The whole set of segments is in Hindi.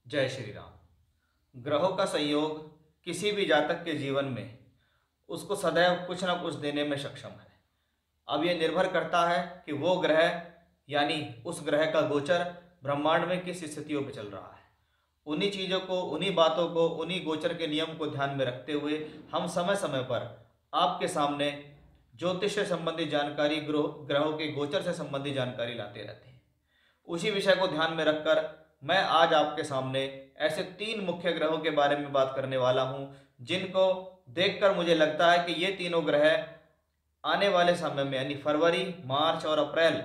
जय श्री राम। ग्रहों का संयोग किसी भी जातक के जीवन में उसको सदैव कुछ ना कुछ देने में सक्षम है। अब यह निर्भर करता है कि वो ग्रह यानी उस ग्रह का गोचर ब्रह्मांड में किस स्थितियों पे चल रहा है। उन्हीं चीज़ों को, उन्हीं बातों को, उन्हीं गोचर के नियम को ध्यान में रखते हुए हम समय समय पर आपके सामने ज्योतिष से संबंधित जानकारी, ग्रहों के गोचर से संबंधित जानकारी लाते रहते हैं। उसी विषय को ध्यान में रखकर मैं आज आपके सामने ऐसे 3 मुख्य ग्रहों के बारे में बात करने वाला हूं जिनको देखकर मुझे लगता है कि ये तीनों ग्रह आने वाले समय में यानी फरवरी, मार्च और अप्रैल,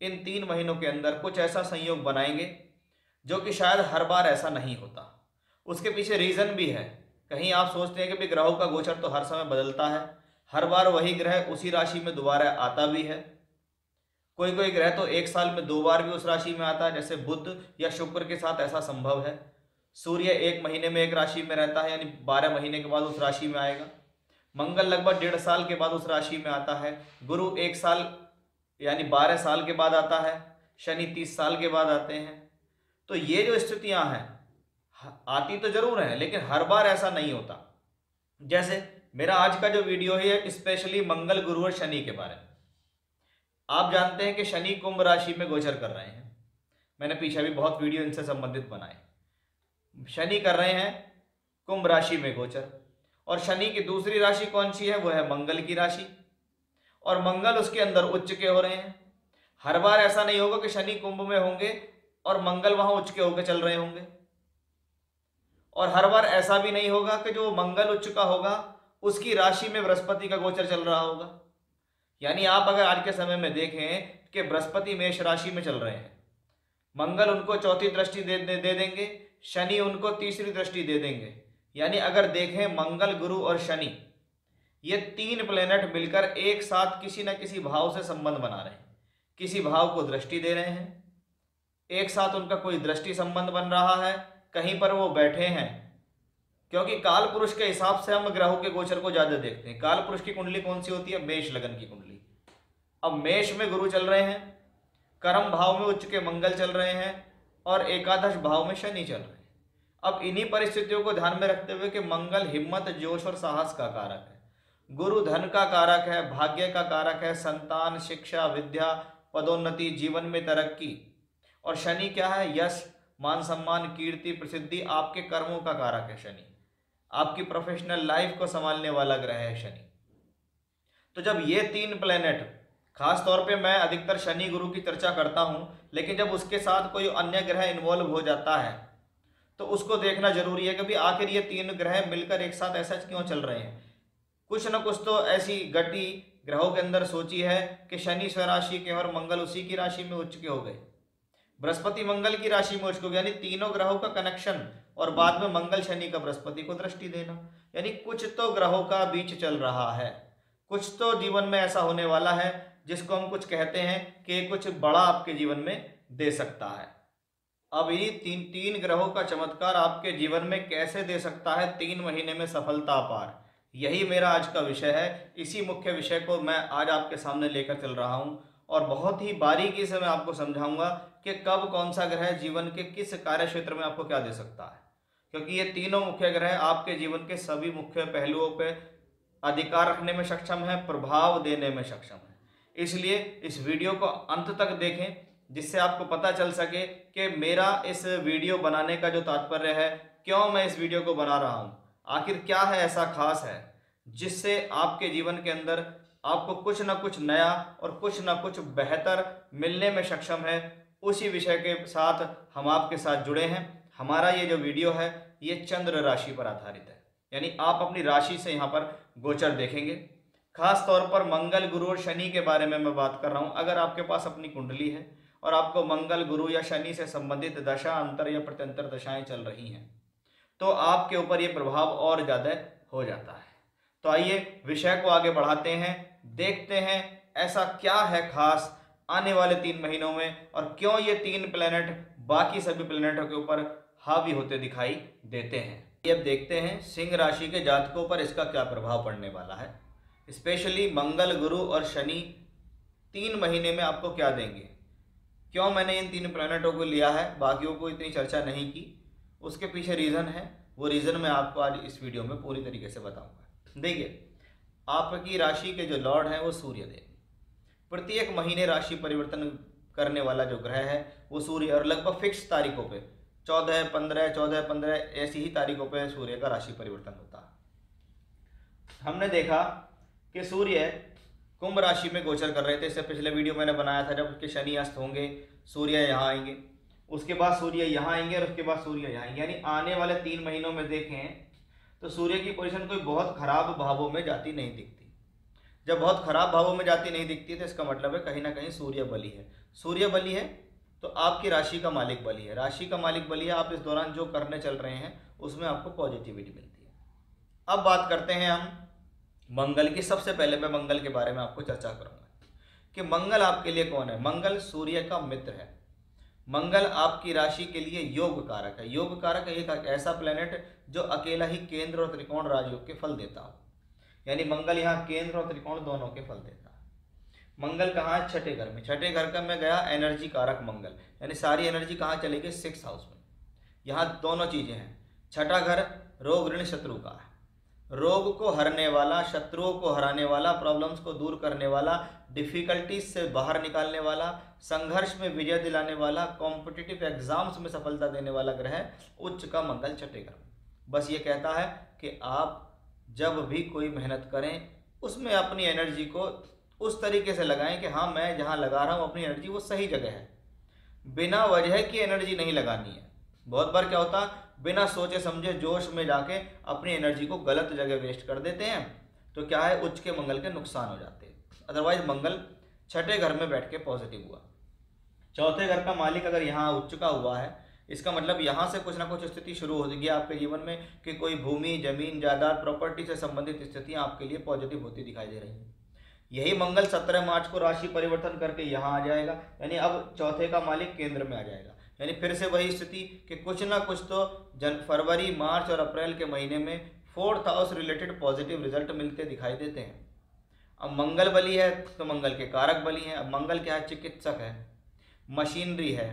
इन 3 महीनों के अंदर कुछ ऐसा संयोग बनाएंगे जो कि शायद हर बार ऐसा नहीं होता। उसके पीछे रीज़न भी है। कहीं आप सोचते हैं कि भाई ग्रहों का गोचर तो हर समय बदलता है, हर बार वही ग्रह उसी राशि में दोबारा आता भी है। कोई कोई ग्रह तो एक साल में 2 बार भी उस राशि में आता है, जैसे बुध या शुक्र के साथ ऐसा संभव है। सूर्य 1 महीने में एक राशि में रहता है, यानी 12 महीने के बाद उस राशि में आएगा। मंगल लगभग 1.5 साल के बाद उस राशि में आता है। गुरु 1 साल यानी 12 साल के बाद आता है। शनि 30 साल के बाद आते हैं। तो ये जो स्थितियां हैं आती तो जरूर हैं, लेकिन हर बार ऐसा नहीं होता। जैसे मेरा आज का जो वीडियो है स्पेशली मंगल, गुरु और शनि के बारे में। आप जानते हैं कि शनि कुंभ राशि में गोचर कर रहे हैं। मैंने पीछे भी बहुत वीडियो इनसे संबंधित बनाए। शनि कर रहे हैं कुंभ राशि में गोचर, और शनि की दूसरी राशि कौन सी है? वो है मंगल की राशि, और मंगल उसके अंदर उच्च के हो रहे हैं। हर बार ऐसा नहीं होगा कि शनि कुंभ में होंगे और मंगल वहां उच्च के होकर चल रहे होंगे, और हर बार ऐसा भी नहीं होगा कि जो मंगल उच्च का होगा उसकी राशि में बृहस्पति का गोचर चल रहा होगा। यानी आप अगर आज के समय में देखें कि बृहस्पति मेष राशि में चल रहे हैं, मंगल उनको चौथी दृष्टि दे देंगे, शनि उनको तीसरी दृष्टि दे देंगे। यानी अगर देखें मंगल, गुरु और शनि, ये 3 प्लेनेट मिलकर एक साथ किसी न किसी भाव से संबंध बना रहे हैं, किसी भाव को दृष्टि दे रहे हैं, एक साथ उनका कोई दृष्टि संबंध बन रहा है, कहीं पर वो बैठे हैं। क्योंकि काल पुरुष के हिसाब से हम ग्रहों के गोचर को ज्यादा देखते हैं। काल पुरुष की कुंडली कौन सी होती है? मेष लगन की कुंडली। अब मेष में गुरु चल रहे हैं, कर्म भाव में उच्च के मंगल चल रहे हैं, और एकादश भाव में शनि चल रहे हैं। अब इन्हीं परिस्थितियों को ध्यान में रखते हुए कि मंगल हिम्मत, जोश और साहस का कारक है, गुरु धन का कारक है, भाग्य का कारक है, संतान, शिक्षा, विद्या, पदोन्नति, जीवन में तरक्की, और शनि क्या है? यश, मान सम्मान, कीर्ति, प्रसिद्धि, आपके कर्मों का कारक है शनि। आपकी प्रोफेशनल लाइफ को संभालने वाला ग्रह है शनि। तो जब ये 3 प्लेनेट, खास तौर पे मैं अधिकतर शनि गुरु की चर्चा करता हूं, लेकिन जब उसके साथ कोई अन्य ग्रह इन्वॉल्व हो जाता है तो उसको देखना जरूरी है कि भाई आखिर ये 3 ग्रह मिलकर एक साथ ऐसा क्यों चल रहे हैं। कुछ न कुछ तो ऐसी गति ग्रहों के अंदर सोची है कि शनि स्वराशि के और मंगल उसी की राशि में उच्च के हो गए, बृहस्पति मंगल की राशि में उच्च हो गए, यानी तीनों ग्रहों का कनेक्शन, और बाद में मंगल शनि का बृहस्पति को दृष्टि देना। यानी कुछ तो ग्रहों का बीच चल रहा है, कुछ तो जीवन में ऐसा होने वाला है जिसको हम कुछ कहते हैं कि कुछ बड़ा आपके जीवन में दे सकता है। अब ये 3 ग्रहों का चमत्कार आपके जीवन में कैसे दे सकता है 3 महीने में सफलता पार, यही मेरा आज का विषय है। इसी मुख्य विषय को मैं आज आपके सामने लेकर चल रहा हूं, और बहुत ही बारीकी से मैं आपको समझाऊंगा कि कब कौन सा ग्रह जीवन के किस कार्य क्षेत्र में आपको क्या दे सकता है। क्योंकि ये तीनों मुख्य ग्रह आपके जीवन के सभी मुख्य पहलुओं पर अधिकार रखने में सक्षम है, प्रभाव देने में सक्षम है। इसलिए इस वीडियो को अंत तक देखें, जिससे आपको पता चल सके कि मेरा इस वीडियो बनाने का जो तात्पर्य है, क्यों मैं इस वीडियो को बना रहा हूं, आखिर क्या है ऐसा खास है जिससे आपके जीवन के अंदर आपको कुछ ना कुछ नया और कुछ ना कुछ बेहतर मिलने में सक्षम है। उसी विषय के साथ हम आपके साथ जुड़े हैं। हमारा ये जो वीडियो है ये चंद्र राशि पर आधारित है, यानी आप अपनी राशि से यहाँ पर गोचर देखेंगे। खास तौर पर मंगल, गुरु और शनि के बारे में मैं बात कर रहा हूँ। अगर आपके पास अपनी कुंडली है और आपको मंगल, गुरु या शनि से संबंधित दशा, अंतर या प्रत्यंतर दशाएं चल रही हैं तो आपके ऊपर ये प्रभाव और ज़्यादा हो जाता है। तो आइए विषय को आगे बढ़ाते हैं, देखते हैं ऐसा क्या है खास आने वाले 3 महीनों में, और क्यों ये 3 प्लेनेट बाकी सभी प्लेनेटों के ऊपर हावी होते दिखाई देते हैं। ये अब देखते हैं सिंह राशि के जातकों पर इसका क्या प्रभाव पड़ने वाला है। स्पेशली मंगल, गुरु और शनि 3 महीने में आपको क्या देंगे। क्यों मैंने इन 3 प्लैनेटों को लिया है, बाकियों को इतनी चर्चा नहीं की, उसके पीछे रीज़न है, वो रीज़न मैं आपको आज इस वीडियो में पूरी तरीके से बताऊंगा। देखिए, आपकी राशि के जो लॉर्ड हैं वो सूर्य देव, प्रत्येक महीने राशि परिवर्तन करने वाला जो ग्रह है वो सूर्य, और लगभग फिक्स तारीखों पे 14, 15, 14, 15 ऐसी ही तारीखों पे सूर्य का राशि परिवर्तन होता है। हमने देखा कि सूर्य कुंभ राशि में गोचर कर रहे थे। इससे पिछले वीडियो मैंने बनाया था, जब उसके शनि अस्त होंगे सूर्य यहाँ आएंगे, उसके बाद सूर्य यहाँ आएंगे और उसके बाद सूर्य यहाँ आएंगे, यानी आने वाले 3 महीनों में देखें तो सूर्य की पोजीशन कोई बहुत खराब भावों में जाती नहीं दिखती। जब बहुत खराब भावों में जाती नहीं दिखती तो इसका मतलब है कहीं ना कहीं सूर्य बली है। सूर्य बली है तो आपकी राशि का मालिक बली है, राशि का मालिक बली है। आप इस दौरान जो करने चल रहे हैं उसमें आपको पॉजिटिविटी मिलती है। अब बात करते हैं हम मंगल की। सबसे पहले मैं मंगल के बारे में आपको चर्चा करूंगा कि मंगल आपके लिए कौन है। मंगल सूर्य का मित्र है। मंगल आपकी राशि के लिए योग कारक है। योग कारक एक ऐसा प्लेनेट जो अकेला ही केंद्र और त्रिकोण राजयोग के फल देता हो, यानी मंगल यहाँ केंद्र और त्रिकोण दोनों के फल देता है। मंगल कहाँ है? छठे घर में। छठे घर का में गया एनर्जी कारक मंगल, यानी सारी एनर्जी कहाँ चली गई? 6th हाउस में। यहाँ दोनों चीजें हैं। छठा घर रोग ऋण शत्रु का है, रोग को हरने वाला, शत्रुओं को हराने वाला, प्रॉब्लम्स को दूर करने वाला, डिफिकल्टीज से बाहर निकालने वाला, संघर्ष में विजय दिलाने वाला, कॉम्पिटिटिव एग्जाम्स में सफलता देने वाला ग्रह उच्च का मंगल छठे घर में। बस ये कहता है कि आप जब भी कोई मेहनत करें उसमें अपनी एनर्जी को उस तरीके से लगाएं कि हाँ, मैं जहाँ लगा रहा हूँ अपनी एनर्जी वो सही जगह है। बिना वजह की एनर्जी नहीं लगानी है। बहुत बार क्या होता है, बिना सोचे समझे जोश में जाके अपनी एनर्जी को गलत जगह वेस्ट कर देते हैं, तो क्या है, उच्च के मंगल के नुकसान हो जाते हैं। अदरवाइज मंगल छठे घर में बैठ के पॉजिटिव हुआ। चौथे घर का मालिक अगर यहाँ उच्च का हुआ है, इसका मतलब यहाँ से कुछ ना कुछ स्थिति शुरू हो जाएगी आपके जीवन में कि कोई भूमि, जमीन, जायदाद, प्रॉपर्टी से संबंधित स्थितियाँ आपके लिए पॉजिटिव होती दिखाई दे रही हैं। यही मंगल 17 मार्च को राशि परिवर्तन करके यहाँ आ जाएगा, यानी अब चौथे का मालिक केंद्र में आ जाएगा। यानी फिर से वही स्थिति कि कुछ ना कुछ तो फरवरी, मार्च और अप्रैल के महीने में 4th house related positive result मिलते दिखाई देते हैं। अब मंगल बली है तो मंगल के कारक बली हैं। अब मंगल क्या है? चिकित्सक है, मशीनरी है,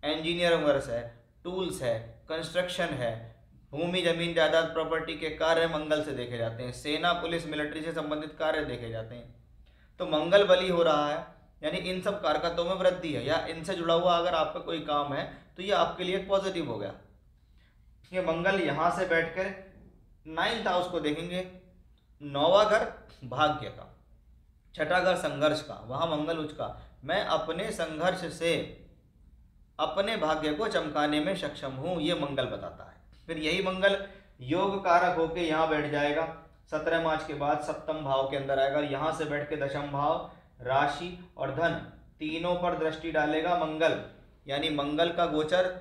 इंजीनियर वर्ष है, टूल्स है, कंस्ट्रक्शन है, भूमि, जमीन, जायदाद, प्रॉपर्टी के कार्य मंगल से देखे जाते हैं, सेना, पुलिस, मिलिट्री से संबंधित कार्य देखे जाते हैं। तो मंगल बली हो रहा है, यानी इन सब कारकत्वों में वृद्धि है, या इनसे जुड़ा हुआ अगर आपका कोई काम है तो ये आपके लिए पॉजिटिव हो गया। ये मंगल यहाँ से बैठकर 9th हाउस को देखेंगे, 9वां घर भाग्य का, छठा घर संघर्ष का, वहां मंगल उच्च का। मैं अपने संघर्ष से अपने भाग्य को चमकाने में सक्षम हूं, ये मंगल बताता है। फिर यही मंगल योग कारक होकर यहाँ बैठ जाएगा 17 मार्च के बाद, 7th भाव के अंदर आएगा। यहाँ से बैठ के 10th भाव, राशि और धन तीनों पर दृष्टि डालेगा मंगल। यानी मंगल का गोचर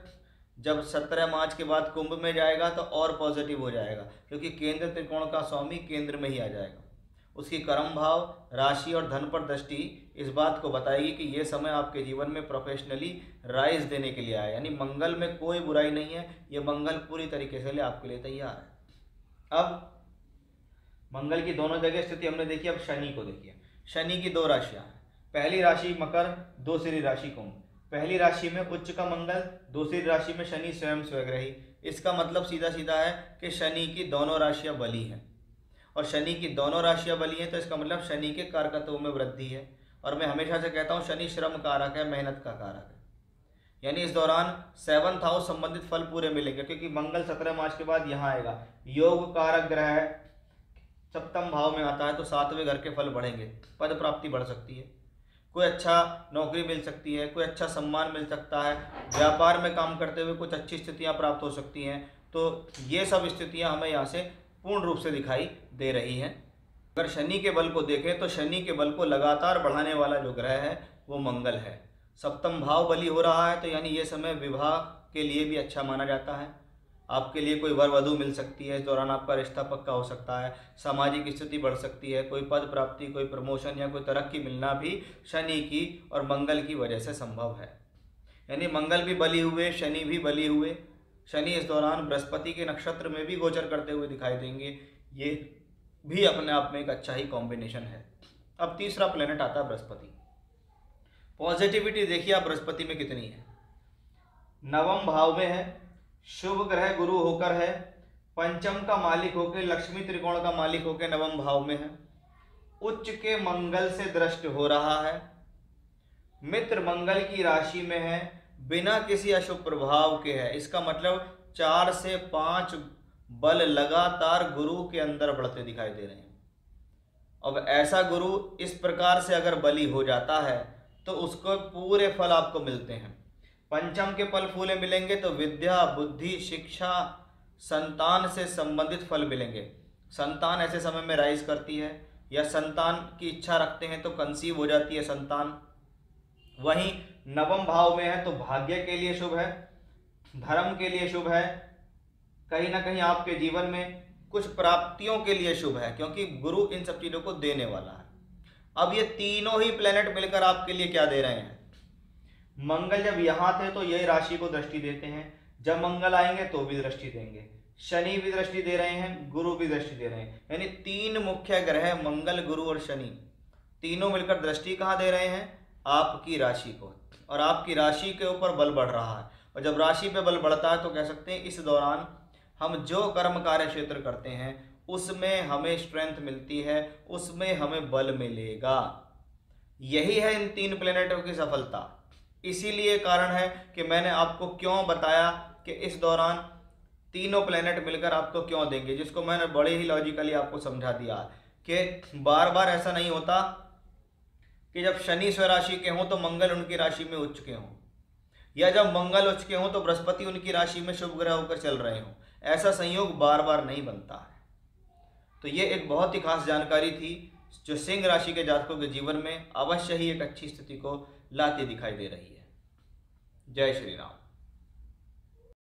जब 17 मार्च के बाद कुंभ में जाएगा तो और पॉजिटिव हो जाएगा, क्योंकि केंद्र त्रिकोण का स्वामी केंद्र में ही आ जाएगा। उसकी कर्म भाव, राशि और धन पर दृष्टि इस बात को बताएगी कि ये समय आपके जीवन में प्रोफेशनली राइज देने के लिए आया। यानी मंगल में कोई बुराई नहीं है, ये मंगल पूरी तरीके से आपके लिए तैयार है। अब मंगल की दोनों जगह स्थिति हमने देखी, अब शनि को देखिए। शनि की 2 राशियां हैं, पहली राशि मकर, दूसरी राशि कुंभ। पहली राशि में उच्च का मंगल, दूसरी राशि में शनि स्वयं स्वग्रही। इसका मतलब सीधा सीधा है कि शनि की दोनों राशियां बली हैं, और शनि की दोनों राशियां बली हैं तो इसका मतलब शनि के कारकत्वों में वृद्धि है। और मैं हमेशा से कहता हूं शनि श्रम कारक है, मेहनत का कारक है। यानी इस दौरान 7th हाउस संबंधित फल पूरे मिलेंगे, क्योंकि मंगल 17 मार्च के बाद यहाँ आएगा। योग कारक ग्रह है, 7th भाव में आता है तो 7वें घर के फल बढ़ेंगे, पद प्राप्ति बढ़ सकती है, कोई अच्छा नौकरी मिल सकती है, कोई अच्छा सम्मान मिल सकता है, व्यापार में काम करते हुए कुछ अच्छी स्थितियां प्राप्त हो सकती हैं। तो ये सब स्थितियां हमें यहाँ से पूर्ण रूप से दिखाई दे रही हैं। अगर शनि के बल को देखें तो शनि के बल को लगातार बढ़ाने वाला जो ग्रह है वो मंगल है। 7th भाव बली हो रहा है, तो यानी ये समय विवाह के लिए भी अच्छा माना जाता है। आपके लिए कोई वर वधू मिल सकती है, इस दौरान आपका रिश्ता पक्का हो सकता है, सामाजिक स्थिति बढ़ सकती है, कोई पद प्राप्ति, कोई प्रमोशन या कोई तरक्की मिलना भी शनि की और मंगल की वजह से संभव है। यानी मंगल भी बली हुए, शनि भी बली हुए। शनि इस दौरान बृहस्पति के नक्षत्र में भी गोचर करते हुए दिखाई देंगे, ये भी अपने आप में एक अच्छा ही कॉम्बिनेशन है। अब तीसरा प्लेनेट आता है बृहस्पति। पॉजिटिविटी देखिए आप बृहस्पति में कितनी है, 9वें भाव में है, शुभ ग्रह गुरु होकर है, पंचम का मालिक होकर, लक्ष्मी त्रिकोण का मालिक होकर नवम भाव में है, उच्च के मंगल से दृष्ट हो रहा है, मित्र मंगल की राशि में है, बिना किसी अशुभ प्रभाव के है। इसका मतलब 4 से 5 बल लगातार गुरु के अंदर बढ़ते दिखाई दे रहे हैं। अब ऐसा गुरु इस प्रकार से अगर बली हो जाता है तो उसको पूरे फल आपको मिलते हैं। पंचम के फल फूले मिलेंगे तो विद्या, बुद्धि, शिक्षा, संतान से संबंधित फल मिलेंगे। संतान ऐसे समय में राइज करती है, या संतान की इच्छा रखते हैं तो कंसीव हो जाती है संतान। वहीं नवम भाव में है तो भाग्य के लिए शुभ है, धर्म के लिए शुभ है, कहीं ना कहीं आपके जीवन में कुछ प्राप्तियों के लिए शुभ है, क्योंकि गुरु इन सब चीजों को देने वाला है। अब ये तीनों ही प्लेनेट मिलकर आपके लिए क्या दे रहे हैं? मंगल जब यहां थे तो यही राशि को दृष्टि देते हैं, जब मंगल आएंगे तो भी दृष्टि देंगे, शनि भी दृष्टि दे रहे हैं, गुरु भी दृष्टि दे रहे हैं। यानी 3 मुख्य ग्रह मंगल, गुरु और शनि, तीनों मिलकर दृष्टि कहाँ दे रहे हैं? आपकी राशि को। और आपकी राशि के ऊपर बल बढ़ रहा है, और जब राशि पे बल बढ़ता है तो कह सकते हैं इस दौरान हम जो कर्म कार्य क्षेत्र करते हैं उसमें हमें स्ट्रेंथ मिलती है, उसमें हमें बल मिलेगा। यही है इन 3 प्लेनेटों की सफलता। इसीलिए कारण है कि मैंने आपको क्यों बताया कि इस दौरान तीनों प्लेनेट मिलकर आपको क्यों देंगे, जिसको मैंने बड़े ही लॉजिकली आपको समझा दिया कि बार बार ऐसा नहीं होता कि जब शनि स्वराशि के हों तो मंगल उनकी राशि में उच्च के हों, या जब मंगल उच्च के हों तो बृहस्पति उनकी राशि में शुभ ग्रह होकर चल रहे हों। ऐसा संयोग बार बार नहीं बनता है। तो ये एक बहुत ही खास जानकारी थी जो सिंह राशि के जातकों के जीवन में अवश्य ही एक अच्छी स्थिति को लाती दिखाई दे रही है। जय श्री राम।